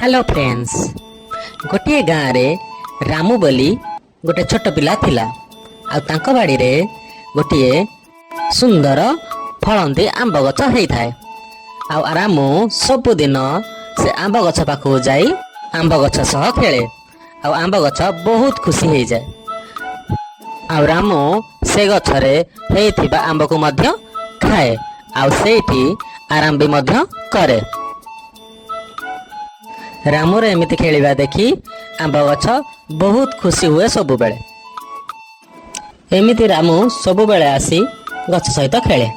Hello friends, गोटे गाँव रे रामू बोली गोटे छोट पिला थिला। आ बाड़ी रे गोटे सुंदर फलंती आंब गछ होइथाए। आ रामू सबुदिन से आंब गछ पाखु जाई आंब गछ सह खेले। आंब गछ बहुत खुशी हो जाए। आ रामू से गछरे हेइथिबा आंब को मध्य खाए। आ सेठी आराम भी मध्य करे। रामूर एमिति खेलिबा देखी आंब गछ बहुत खुशी हुए सबु बेले। एमिति रामू सबु बेले आसी गछ सहित खेले।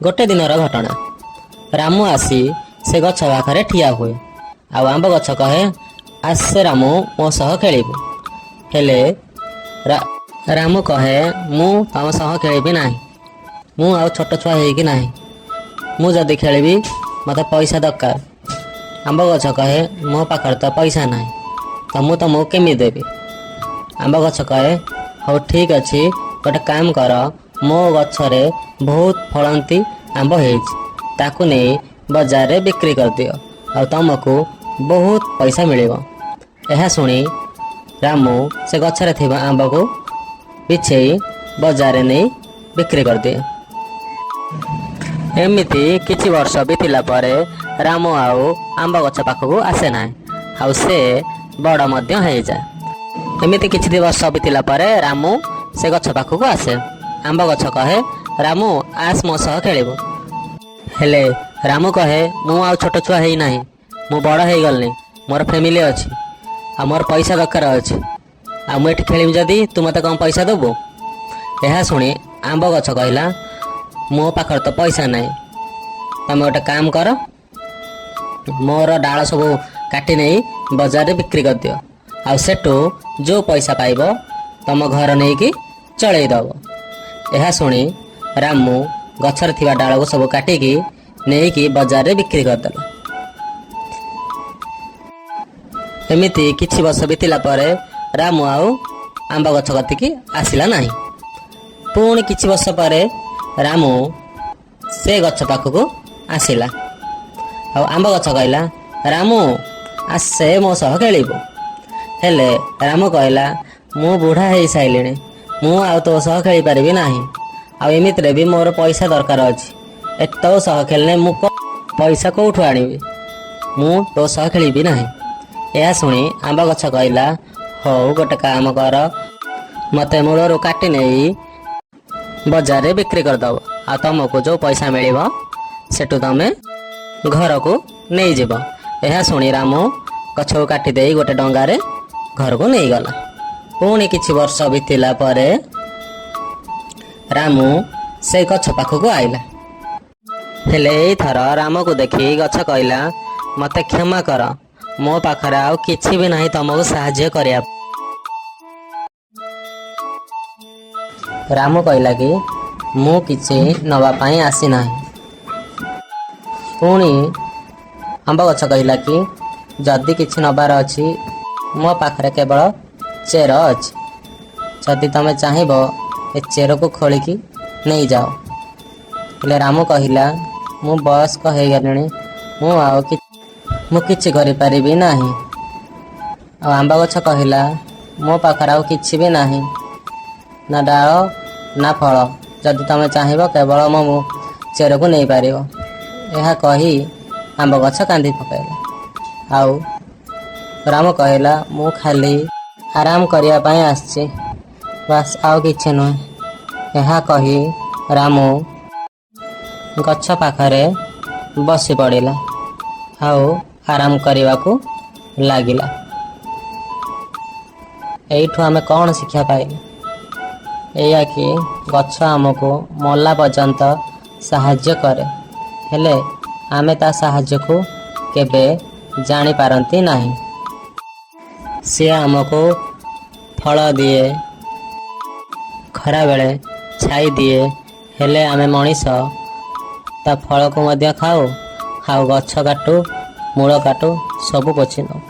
गोटे दिनर घटना, रामू आसी से गछ पाखरे ठिया हुए। आंब गछ कहे, आसे रामू मो सह खेलिबु। हेले रामू कहे, मु तम सह खेलिबि नाही। मु आ छोट छुआ हेइकि नाही। मु जदि खेलिबि मते पैसा दरकार। आंब गछ कहे, मो पाखर तो पैसा नाही, तो मु तुमको केमी देवी। आंब गछ कहे, हौ ठीक अच्छी, गोटे काम कर, मो गछरे बहुत फलंती आंब होइछि, ताकू नहीं बाजार रे बिक्री कर दियो और तुमको बहुत पैसा मिलिबो। यह सुनी रामू से गछरे थिबा आंब को बिछेई बाजार रे नहीं बिक्री कर दिए। एमिति किछि वर्ष बीतिला परे रामू आउ आंब गछ पाखକୁ आसे नाही। आउ से बड़ मध्य हो जाए। एमिति किछि वर्ष बीतिला परे रामू से गछ पाखକୁ आसे। आंब गछ कहे, रामू आस मो सह खेलिबो। हेले रामू कहे, मु आउ छोट छुआ हेई नाही, मु बड़ हेई गलनी, मोर फैमिली अछि, आ मोर पैसा दरकार अछि। आ मु एठी खेलिबि जदी तू मते कम पैसा देबो। यह सुनी आंब गछ कहला, मो पाखर तो पैसा नाही, तमे गोटे काम कर, मोर डाल सब काटी नहीं बाजार रे बिक्री कर दियो। आ सेटू जो पैसा पाइब तम घर नहीं कि चलई दब। यह सुनी रामू गछर थिबा डाल को सब काटिकी नहीं कि बाजार रे बिक्री कर देला। एमिति किछि वर्ष बीतिला परे रामू आउ आंब गछ कतिकी आसिला नाही। पुणी किछि वर्ष परे रामू से गछ पाखକୁ आसिला। आंब गछ कहला, रामू आसे मो सह खेलिबो। हेले रामू कहला, मु बुढ़ा हो साइलिणी, मु आ तो सह खेली पारिबि नाही। आ एमितिरे भी मोर पैसा दरकार अछि, एतो सह खेलने मु पैसा कोठु आनिबि, मु तो सह खेलिबि नाही। यह सुनी आंब गछ कहला, हौ गोटे काम कर, मते मूलरू काटी नहीं बाजार रे बिक्री कर दब। आ तुमको जो पैसा मिलिबो सेटू तमे घर को नहीं जीव। यह शुणी रामू गछ को काटी दे गोटे डंगा रे घर को नहीं गला। पुणी किछि वर्ष बीतिला परे रामू से गछ पाखକୁ आइला। हेले एथर राम को देखी गछ कहला, मते क्षमा कर, मो पाखरे आउ किछि भी नाही तुमको साहाय्य करिया। रामू कहला कि मु किछि नवा पाई आसी नाही। पुणी आंब गछ कहला कि जदि किछि नबार अछि मो पाखरे केवल चेर अछि, जदि तमे चाहिबो ए चेर को खोलिकी नहीं जाओ। हेले रामू कहला, मु बयस्क हो गलिणी, मु किछि करि परिबि नाही। आ आंब गछ कहला, मो पाखरे आउ किछि भी नाही, ना डाल ना फल, जदि तमे चाहिबो केवल मो चेर को नहीं पारिबो। यह कही आंब गछ कांदी पकाइला। आउ राम कहला, मु खाली आराम करिया पाई आछि, बस आउ किछि नुहे। यह कही रामू गछ पाखरे बसी पड़िला आउ आराम करने को लागिला। एठू आमे कौन शिक्षा पाइले? एया कि गछ आमको मला पर्यंत साहाय्य करे, हेले आमे ता साहाय्य को केबे जानी पारंती नाही। से आमको फल दिए, खरा बेले छाई दिए, हेले आमे मनीष ता फल को मध्य खाओ, गछ काटू, मूल काटू, सबू पोछि नौ।